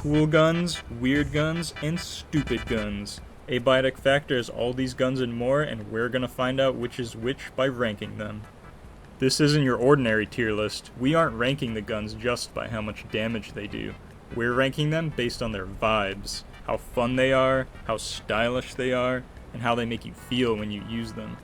cool guns, weird guns, and stupid guns. Abiotic Factor has all these guns and more, and we're gonna find out which is which by ranking them. This isn't your ordinary tier list. We aren't ranking the guns just by how much damage they do. We're ranking them based on their vibes, how fun they are, how stylish they are, and how they make you feel when you use them.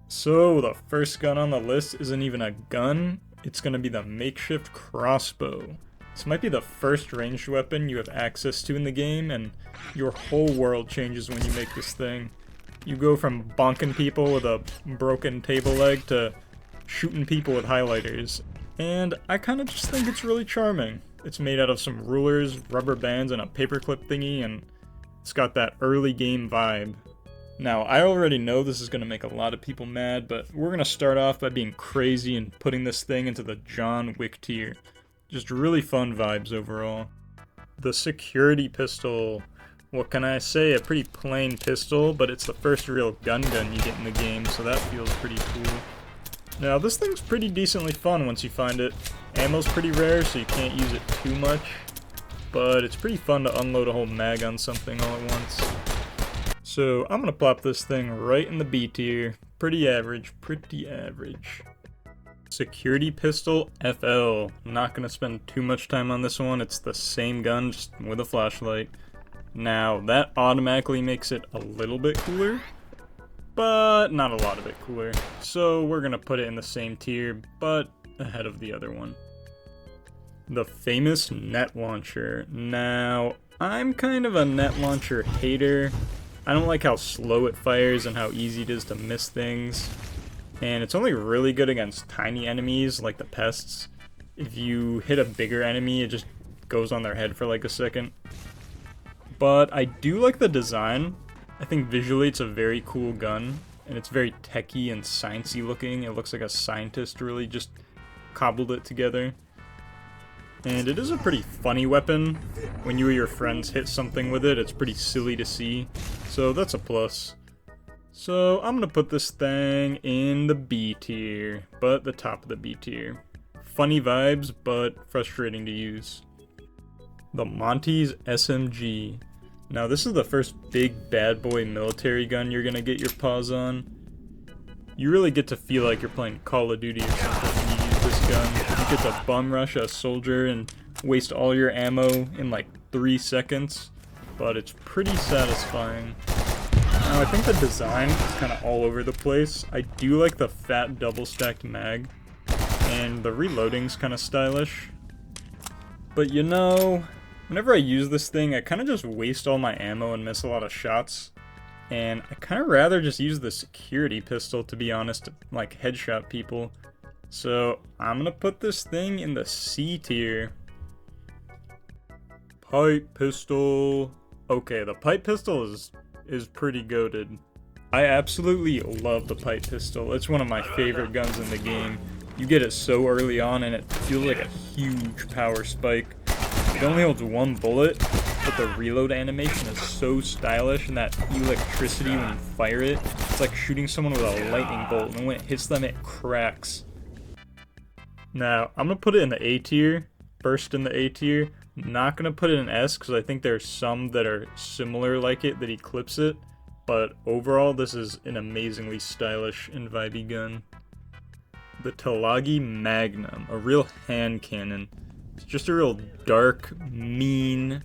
So, the first gun on the list isn't even a gun, it's gonna be the makeshift crossbow. This might be the first ranged weapon you have access to in the game, and your whole world changes when you make this thing. You go from bonking people with a broken table leg to shooting people with highlighters. And I kinda just think it's really charming. It's made out of some rulers, rubber bands, and a paperclip thingy, and it's got that early game vibe. Now, I already know this is going to make a lot of people mad, but we're going to start off by being crazy and putting this thing into the John Wick tier. Just really fun vibes overall. The security pistol. What can I say? A pretty plain pistol, but it's the first real gun you get in the game, so that feels pretty cool. Now, this thing's pretty decently fun once you find it. Ammo's pretty rare, so you can't use it too much, but it's pretty fun to unload a whole mag on something all at once. So I'm gonna plop this thing right in the B tier. Pretty average, pretty average. Security pistol FL. I'm not gonna spend too much time on this one. It's the same gun, just with a flashlight. Now, that automatically makes it a little bit cooler, but not a lot of it cooler. So we're gonna put it in the same tier, but ahead of the other one. The famous net launcher. Now, I'm kind of a net launcher hater. I don't like how slow it fires and how easy it is to miss things. And it's only really good against tiny enemies like the pests. If you hit a bigger enemy, it just goes on their head for like a second. But I do like the design. I think visually it's a very cool gun, and it's very techy and sciencey looking. It looks like a scientist really just cobbled it together. And it is a pretty funny weapon. When you or your friends hit something with it, it's pretty silly to see. So that's a plus. So I'm gonna put this thing in the B tier, but the top of the B tier. Funny vibes, but frustrating to use. The Monty's SMG. Now this is the first big bad boy military gun you're gonna get your paws on. You really get to feel like you're playing Call of Duty or something when you use this gun. You get to bum rush a soldier and waste all your ammo in like 3 seconds, but it's pretty satisfying. Now I think the design is kind of all over the place. I do like the fat double stacked mag, and the reloading's kind of stylish. But you know, whenever I use this thing, I kind of just waste all my ammo and miss a lot of shots. And I kind of rather just use the security pistol, to be honest, to like headshot people. So I'm gonna put this thing in the C tier. Pipe pistol. Okay, the pipe pistol is pretty goated. I absolutely love the pipe pistol. It's one of my favorite guns in the game. You get it so early on and it feels like a huge power spike. It only holds one bullet, but the reload animation is so stylish, and that electricity when you fire it, it's like shooting someone with a lightning bolt, and when it hits them, it cracks. Now, I'm gonna put it in the A tier, first in the A tier. I'm not gonna put it in S, because I think there's some that are similar like it that eclipse it, but overall, this is an amazingly stylish and vibey gun. The Talagi Magnum, a real hand cannon. It's just a real dark, mean,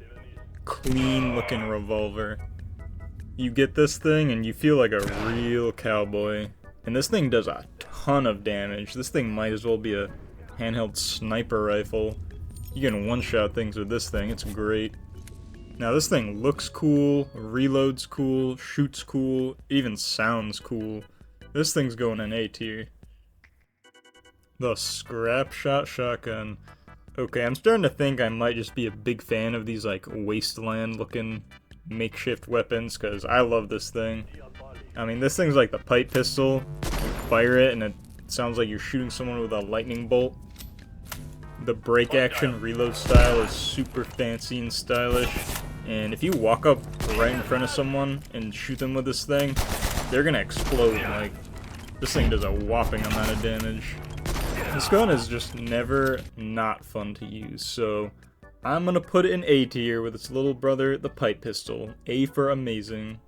clean-looking revolver. You get this thing and you feel like a real cowboy. And this thing does a ton of damage. This thing might as well be a handheld sniper rifle. You can one-shot things with this thing, it's great. Now this thing looks cool, reloads cool, shoots cool, even sounds cool. This thing's going in A tier. The Scrap Shot Shotgun. Okay, I'm starting to think I might just be a big fan of these like wasteland looking makeshift weapons, because I love this thing. I mean, this thing's like the pipe pistol. You fire it and it sounds like you're shooting someone with a lightning bolt. The break action reload style is super fancy and stylish, and if you walk up right in front of someone and shoot them with this thing, they're gonna explode. Like, this thing does a whopping amount of damage. This gun is just never not fun to use, so I'm gonna put it in A tier with its little brother, the pipe pistol. A for amazing.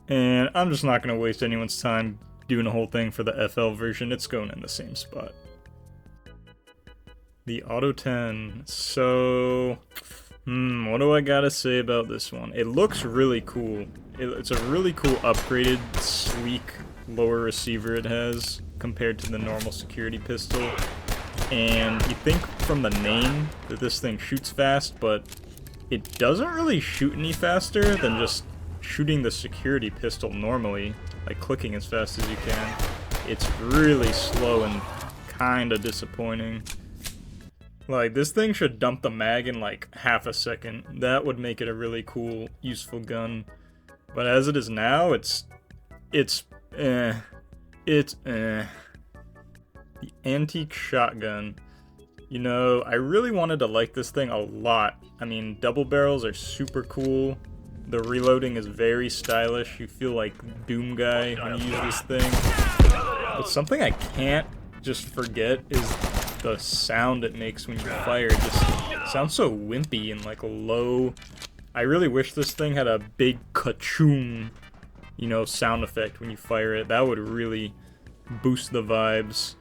And I'm just not gonna waste anyone's time doing a whole thing for the FL version. It's going in the same spot. The Auto 10. So, what do I gotta say about this one? It looks really cool. It's a really cool upgraded, sleek, lower receiver it has compared to the normal security pistol. And you think from the name that this thing shoots fast, but it doesn't really shoot any faster than just shooting the security pistol normally, like clicking as fast as you can. It's really slow and kinda disappointing. Like, this thing should dump the mag in like half a second. That would make it a really cool, useful gun. But as it is now, it's eh. The antique shotgun. You know, I really wanted to like this thing a lot. I mean, double barrels are super cool. The reloading is very stylish. You feel like Doom Guy when you use this thing. But something I can't just forget is the sound it makes when you fire. It just sounds so wimpy and like low. I really wish this thing had a big ka-choom, you know, sound effect when you fire it. That would really boost the vibes.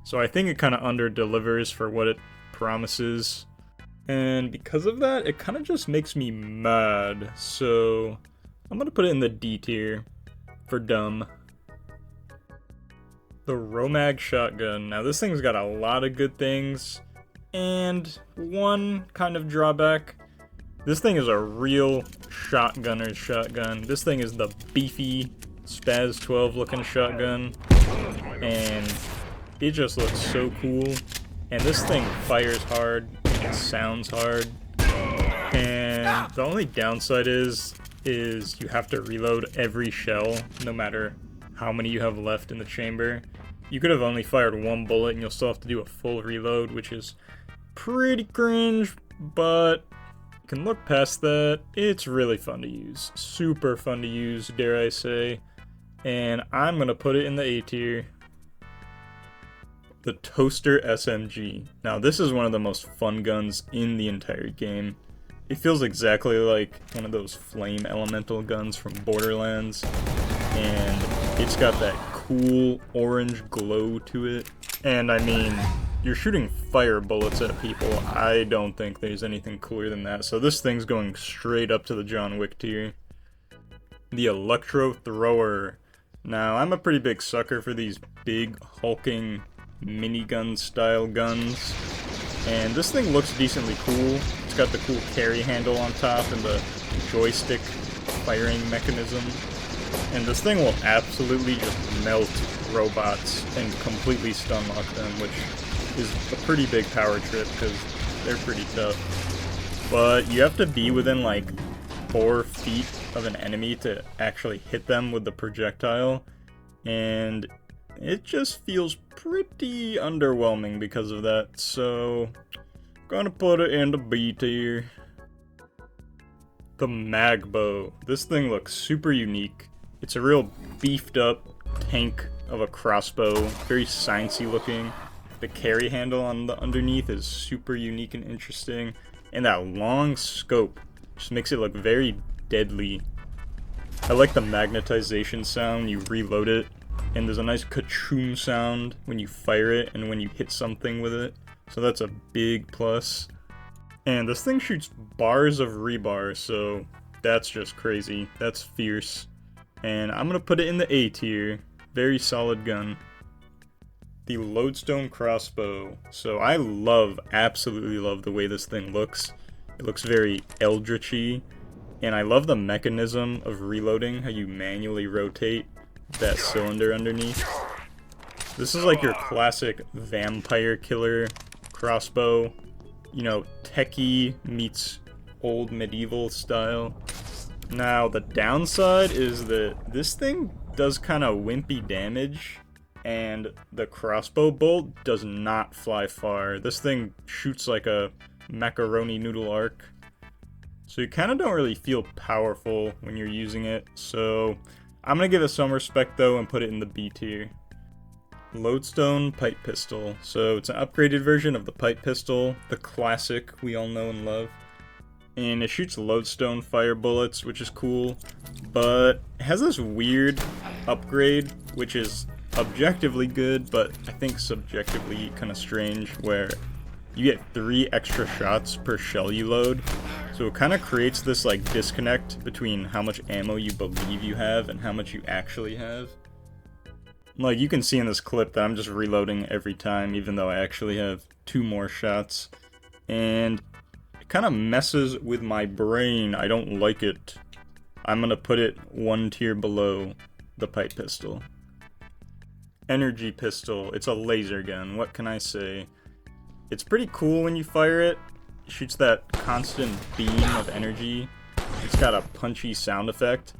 So I think it kind of under-delivers for what it promises. And because of that, it kind of just makes me mad. So I'm going to put it in the D tier for dumb. The Romag shotgun. Now this thing's got a lot of good things. And one kind of drawback. This thing is a real shotgunner's shotgun. This thing is the beefy Spaz 12 looking shotgun. And it just looks so cool. And this thing fires hard. It sounds hard. And the only downside is you have to reload every shell, no matter how many you have left in the chamber. You could have only fired one bullet and you'll still have to do a full reload, which is pretty cringe, but you can look past that. It's really fun to use. Super fun to use, dare I say. And I'm gonna put it in the A tier. The Toaster SMG. Now this is one of the most fun guns in the entire game. It feels exactly like one of those flame elemental guns from Borderlands, and it's got that cool orange glow to it. And I mean, you're shooting fire bullets at people. I don't think there's anything cooler than that. So this thing's going straight up to the John Wick tier. The Electro Thrower. Now I'm a pretty big sucker for these big hulking minigun style guns, and this thing looks decently cool. It's got the cool carry handle on top and the joystick firing mechanism, and this thing will absolutely just melt robots and completely stun lock them, which is a pretty big power trip because they're pretty tough. But you have to be within like 4 feet of an enemy to actually hit them with the projectile, and it just feels pretty underwhelming because of that, so gonna put it in the B tier. The Magbow. This thing looks super unique. It's a real beefed up tank of a crossbow, very sciencey looking. The carry handle on the underneath is super unique and interesting, and that long scope just makes it look very deadly. I like the magnetization sound when you reload it. And there's a nice ka-choom sound when you fire it and when you hit something with it. So that's a big plus. And this thing shoots bars of rebar, so that's just crazy. That's fierce. And I'm gonna put it in the A tier. Very solid gun. The Lodestone Crossbow. So I absolutely love the way this thing looks. It looks very eldritchy. And I love the mechanism of reloading, how you manually rotate that cylinder underneath. This is like your classic vampire killer crossbow. You know, techie meets old medieval style. Now, the downside is that this thing does kind of wimpy damage, and the crossbow bolt does not fly far. This thing shoots like a macaroni noodle arc. So you kind of don't really feel powerful when you're using it, so I'm gonna give it some respect though and put it in the B tier. Lodestone Pipe Pistol. So it's an upgraded version of the pipe pistol, the classic we all know and love. and it shoots lodestone fire bullets, which is cool, but it has this weird upgrade, which is objectively good, but I think subjectively kind of strange, where you get 3 extra shots per shell you load. So it kind of creates this like disconnect between how much ammo you believe you have and how much you actually have. Like, you can see in this clip that I'm just reloading every time, even though I actually have 2 more shots. And it kind of messes with my brain. I don't like it. I'm gonna put it 1 tier below the pipe pistol. Energy pistol. It's a laser gun. What can I say? It's pretty cool when you fire it. It shoots that constant beam of energy. It's got a punchy sound effect.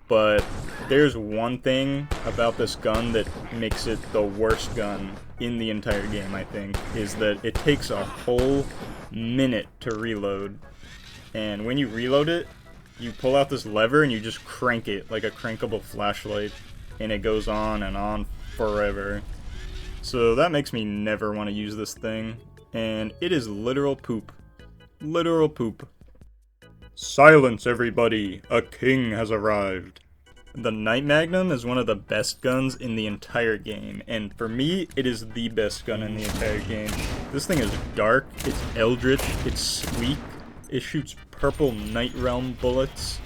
But there's one thing about this gun that makes it the worst gun in the entire game, I think, is that it takes a whole minute to reload. And when you reload it, you pull out this lever and you just crank it like a crankable flashlight, and it goes on forever. So that makes me never want to use this thing, and it is literal poop. Literal poop. Silence, everybody! A king has arrived! The Night Magnum is one of the best guns in the entire game, and for me, it is the best gun in the entire game. This thing is dark, it's eldritch, it's sleek, it shoots purple Night Realm bullets.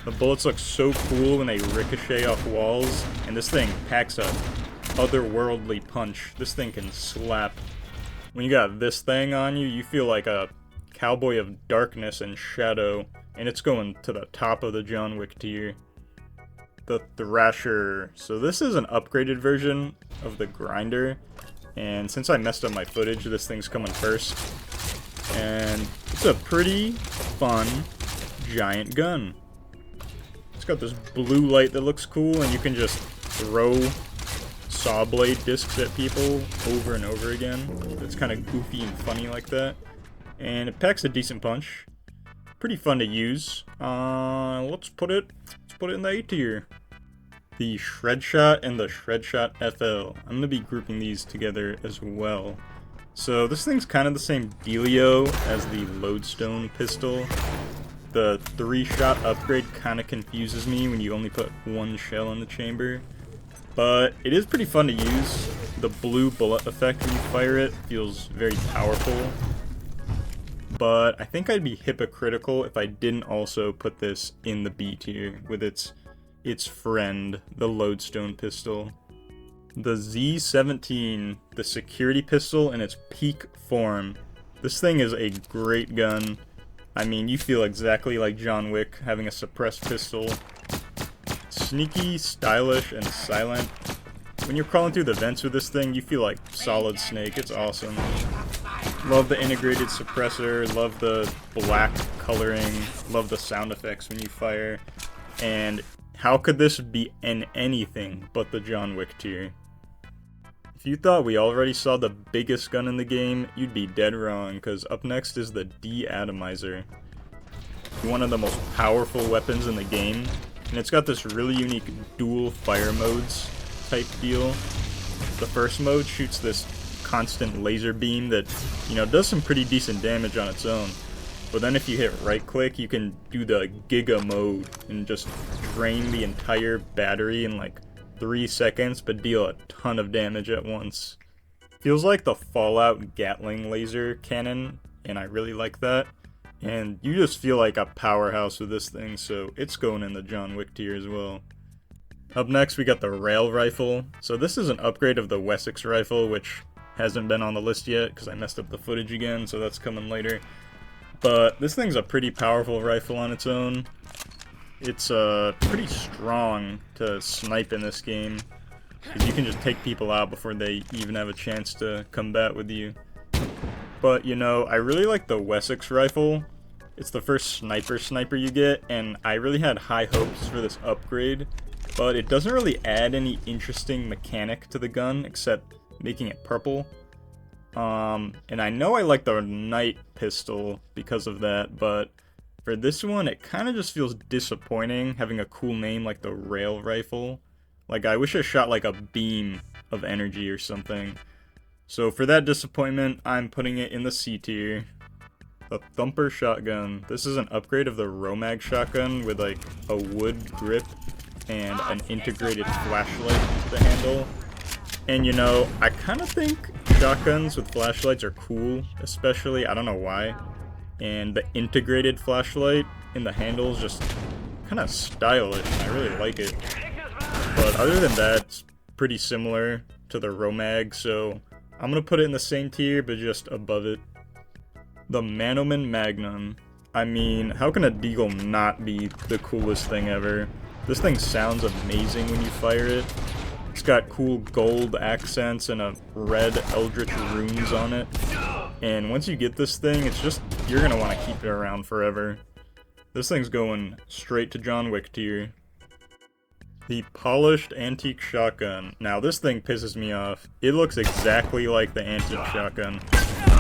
The bullets look so cool when they ricochet off walls, and this thing packs a otherworldly punch. This thing can slap. When you got this thing on you, you feel like a cowboy of darkness and shadow, and it's going to the top of the John Wick tier. The Thrasher. So this is an upgraded version of the Grinder, and since I messed up my footage, this thing's coming first. And it's a pretty fun giant gun. It's got this blue light that looks cool, and you can just throw saw blade discs at people over and over again. It's kind of goofy and funny like that. And it packs a decent punch. Pretty fun to use. Let's put it in the A tier. The Shred Shot and the Shred Shot FL. I'm going to be grouping these together as well. So this thing's kind of the same dealio as the Lodestone pistol. The 3-shot upgrade kind of confuses me when you only put 1 shell in the chamber. But it is pretty fun to use. The blue bullet effect when you fire it feels very powerful. But I think I'd be hypocritical if I didn't also put this in the B tier with its friend, the Lodestone pistol. The Z17, the security pistol in its peak form. This thing is a great gun. I mean, you feel exactly like John Wick having a suppressed pistol. Sneaky, stylish, and silent. When you're crawling through the vents with this thing, you feel like Solid Snake. It's awesome. Love the integrated suppressor, love the black coloring, love the sound effects when you fire. And how could this be in anything but the John Wick tier? If you thought we already saw the biggest gun in the game, you'd be dead wrong, because up next is the De-Atomizer. One of the most powerful weapons in the game, and it's got this really unique dual fire modes type deal. The first mode shoots this constant laser beam that, does some pretty decent damage on its own. But then if you hit right click, you can do the Giga mode and just drain the entire battery in like 3 seconds, but deal a ton of damage at once. Feels like the Fallout Gatling laser cannon, and I really like that. And you just feel like a powerhouse with this thing, so it's going in the John Wick tier as well. Up next, we got the Rail Rifle. So this is an upgrade of the Wessex Rifle, which hasn't been on the list yet because I messed up the footage again, so that's coming later. But this thing's a pretty powerful rifle on its own. It's pretty strong to snipe in this game, because you can just take people out before they even have a chance to combat with you. But, I really like the Wessex rifle. It's the first sniper you get, and I really had high hopes for this upgrade, but it doesn't really add any interesting mechanic to the gun, except making it purple. And I know I like the Night pistol because of that, but for this one, it kind of just feels disappointing having a cool name like the Rail Rifle. Like, I wish it shot like a beam of energy or something. So for that disappointment, I'm putting it in the C tier. the Thumper shotgun. This is an upgrade of the Romag shotgun with like a wood grip and an integrated flashlight to the handle. And you know, I kind of think shotguns with flashlights are cool, especially, I don't know why. And the integrated flashlight in the handle is just kind of stylish, and I really like it. But other than that, it's pretty similar to the Romag, so I'm gonna put it in the same tier, but just above it. The Manoman Magnum. I mean, how can a deagle not be the coolest thing ever? This thing sounds amazing when you fire it. It's got cool gold accents and a red eldritch runes on it. And once you get this thing, it's just, you're gonna want to keep it around forever. This thing's going straight to John Wick tier. The Polished Antique Shotgun. Now this thing pisses me off. It looks exactly like the Antique Shotgun.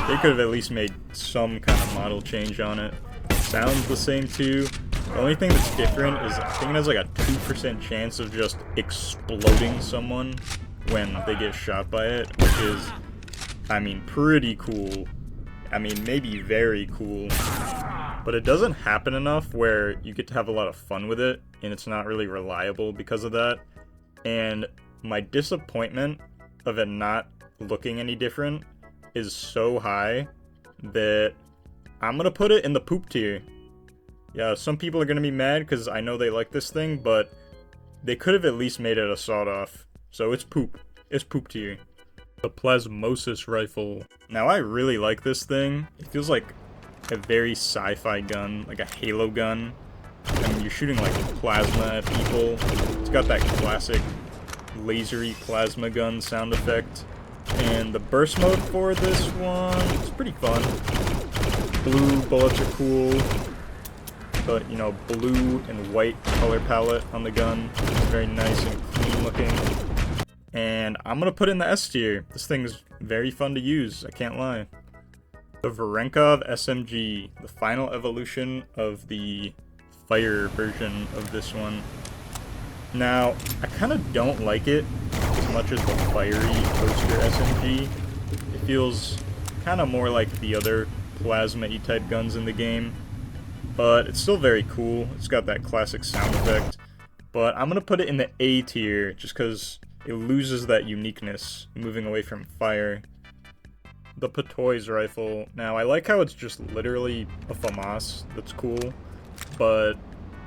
They could have at least made some kind of model change on it. Sounds the same too. The only thing that's different is I think it has like a 2% chance of just exploding someone when they get shot by it, which is, I mean, pretty cool. I mean, maybe very cool. But it doesn't happen enough where you get to have a lot of fun with it, and it's not really reliable because of that. And my disappointment of it not looking any different is so high that I'm gonna put it in the poop tier. Yeah, some people are gonna be mad because I know they like this thing, but they could have at least made it a sawed-off. So it's poop. It's poop tier. The Plasmosis Rifle. Now I really like this thing. It feels like a very sci-fi gun, like a Halo gun. I mean, you're shooting like plasma at people. It's got that classic lasery plasma gun sound effect. And the burst mode for this one is pretty fun. Blue bullets are cool. But, you know, blue and white color palette on the gun is very nice and clean looking. And I'm gonna put it in the S tier. This thing's very fun to use, I can't lie. The Varenkov SMG, the final evolution of the fire version of this one. Now, I kind of don't like it as much as the fiery Toaster SMG. It feels kind of more like the other plasma-y type guns in the game. But it's still very cool. It's got that classic sound effect. But I'm going to put it in the A tier just because it loses that uniqueness, moving away from fire. The Patois Rifle. Now, I like how it's just literally a FAMAS. That's cool. But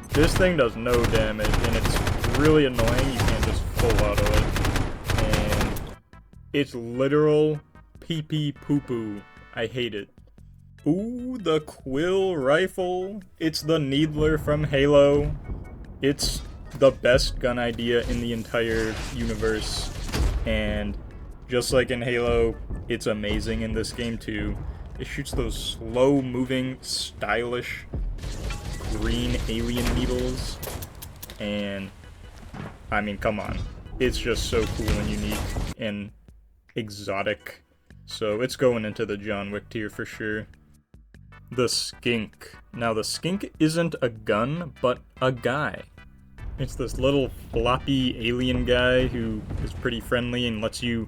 this thing does no damage, and it's really annoying. You can't just full auto it. And it's literal pee-pee poo-poo. I hate it. Ooh, the Quill Rifle. It's the Needler from Halo. It's the best gun idea in the entire universe. And just like in Halo, it's amazing in this game too. It shoots those slow-moving, stylish, green alien needles. And, I mean, come on. It's just so cool and unique and exotic. So it's going into the John Wick tier for sure. The Skink. Now, the Skink isn't a gun, but a guy. It's this little floppy alien guy who is pretty friendly and lets you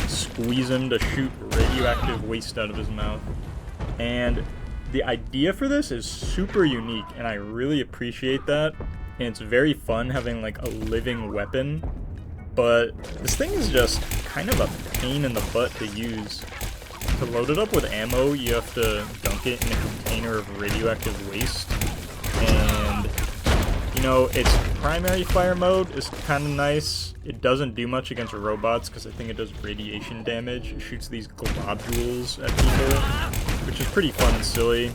squeeze him to shoot radioactive waste out of his mouth. And the idea for this is super unique, and I really appreciate that. And it's very fun having like a living weapon. But this thing is just kind of a pain in the butt to use. To load it up with ammo, you have to dunk it in a container of radioactive waste. And, you know, its primary fire mode is kind of nice. It doesn't do much against robots because I think it does radiation damage. It shoots these globules at people, which is pretty fun and silly.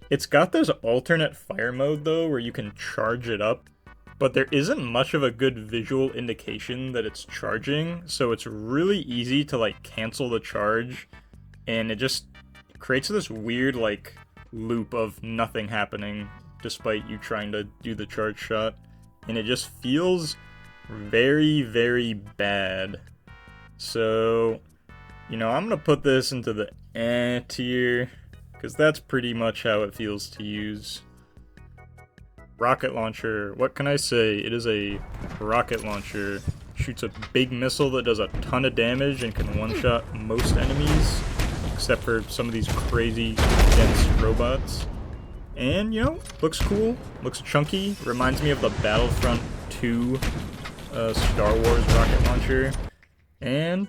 It's got this alternate fire mode, though, where you can charge it up. But there isn't much of a good visual indication that it's charging, so it's really easy to, like, cancel the charge. And it just creates this weird, like, loop of nothing happening despite you trying to do the charge shot. And it just feels very, very bad. So, you know, I'm gonna put this into the eh tier, because that's pretty much how it feels to use. Rocket launcher. What can I say? It is a rocket launcher. Shoots a big missile that does a ton of damage and can one-shot most enemies, except for some of these crazy dense robots. And, you know, looks cool, looks chunky, reminds me of the Battlefront 2 Star Wars rocket launcher, and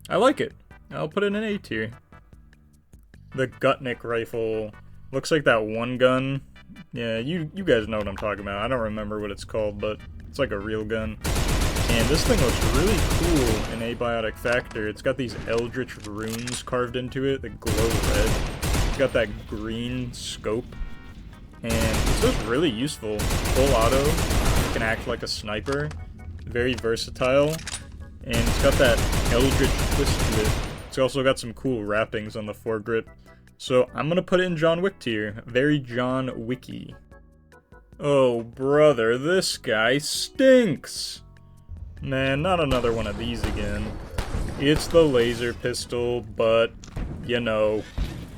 I like it. I'll put it in A tier. The Gutnick rifle looks like that one gun. Yeah, you guys know what I'm talking about. I don't remember what it's called, but it's like a real gun. And this thing looks really cool in Abiotic Factor. It's got these eldritch runes carved into it that glow red. It's got that green scope. And it's just really useful. Full auto, it can act like a sniper. Very versatile. And it's got that eldritch twist to it. It's also got some cool wrappings on the foregrip. So I'm gonna put it in John Wick tier. Very John Wicky. Oh brother, this guy stinks! Man, not another one of these again. It's the laser pistol, but, you know,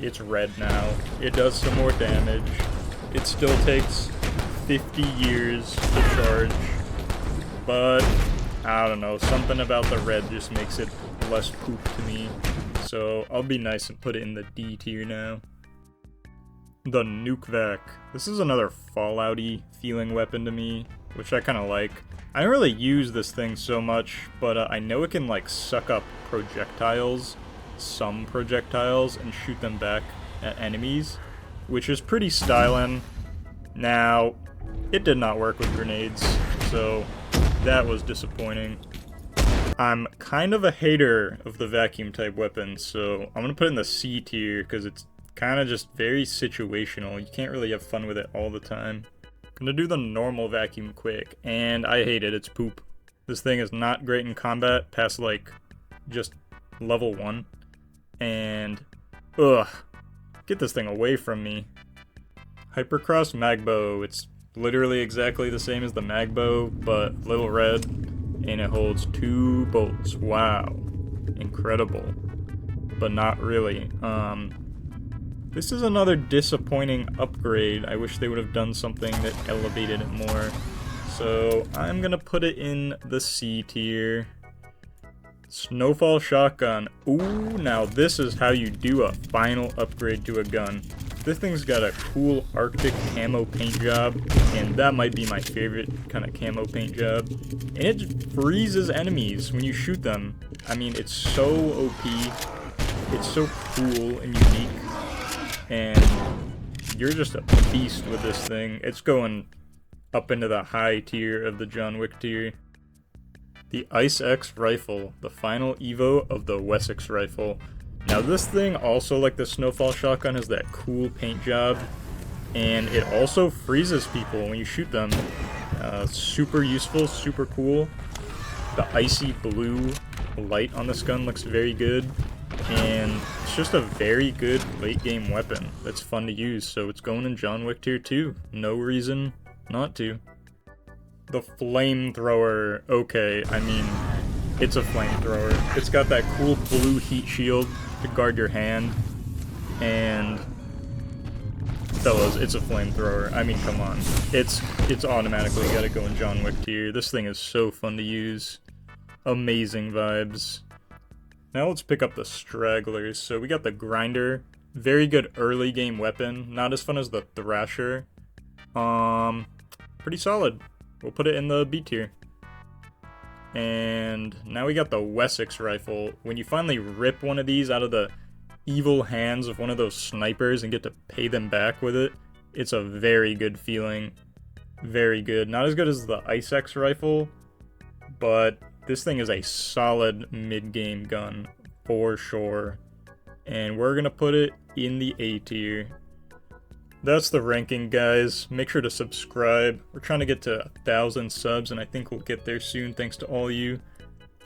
it's red now. It does some more damage. It still takes 50 years to charge. But, I don't know, something about the red just makes it less poop to me. So, I'll be nice and put it in the D tier now. The Nuke Vac. This is another Fallout-y feeling weapon to me, which I kind of like. I don't really use this thing so much, but I know it can, like, suck up projectiles, some projectiles, and shoot them back at enemies, which is pretty styling. Now, it did not work with grenades, so that was disappointing. I'm kind of a hater of the vacuum-type weapons, so I'm gonna put it in the C tier, because it's kind of just very situational. You can't really have fun with it all the time. Gonna do the normal vacuum quick, and I hate it, it's poop. This thing is not great in combat past like just level 1. And ugh. Get this thing away from me. Hypercross Magbow. It's literally exactly the same as the Magbow, but little red, and it holds 2 bolts. Wow. Incredible. But not really. This is another disappointing upgrade. I wish they would have done something that elevated it more. So I'm gonna put it in the C tier. Snowfall Shotgun. Ooh, now this is how you do a final upgrade to a gun. This thing's got a cool Arctic camo paint job, and that might be my favorite kind of camo paint job. And it freezes enemies when you shoot them. I mean, it's so OP. It's so cool and unique. And you're just a beast with this thing. It's going up into the high tier of the John Wick tier. The Ice X rifle, the final Evo of the Wessex rifle. Now this thing, also like the Snowfall Shotgun, has that cool paint job. And it also freezes people when you shoot them. Super useful, super cool. The icy blue light on this gun looks very good. And it's just a very good late game weapon that's fun to use, so it's going in John Wick tier 2. No reason not to. The flamethrower. Okay, I mean, it's a flamethrower. It's got that cool blue heat shield to guard your hand. And fellas, it's a flamethrower. I mean, come on. It's automatically gotta go in John Wick tier. This thing is so fun to use. Amazing vibes. Now let's pick up the stragglers. So we got the Grinder. Very good early game weapon. Not as fun as the Thrasher. Pretty solid. We'll put it in the B tier. And now we got the Wessex rifle. When you finally rip one of these out of the evil hands of one of those snipers and get to pay them back with it, it's a very good feeling. Very good. Not as good as the Ice X rifle, but this thing is a solid mid-game gun, for sure. And we're gonna put it in the A tier. That's the ranking, guys. Make sure to subscribe. We're trying to get to 1,000 subs, and I think we'll get there soon, thanks to all you.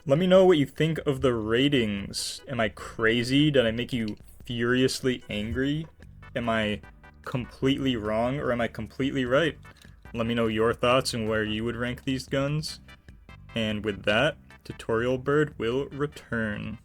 Let me know what you think of the ratings. Am I crazy? Did I make you furiously angry? Am I completely wrong, or am I completely right? Let me know your thoughts and where you would rank these guns. And with that, Tutorial Bird will return.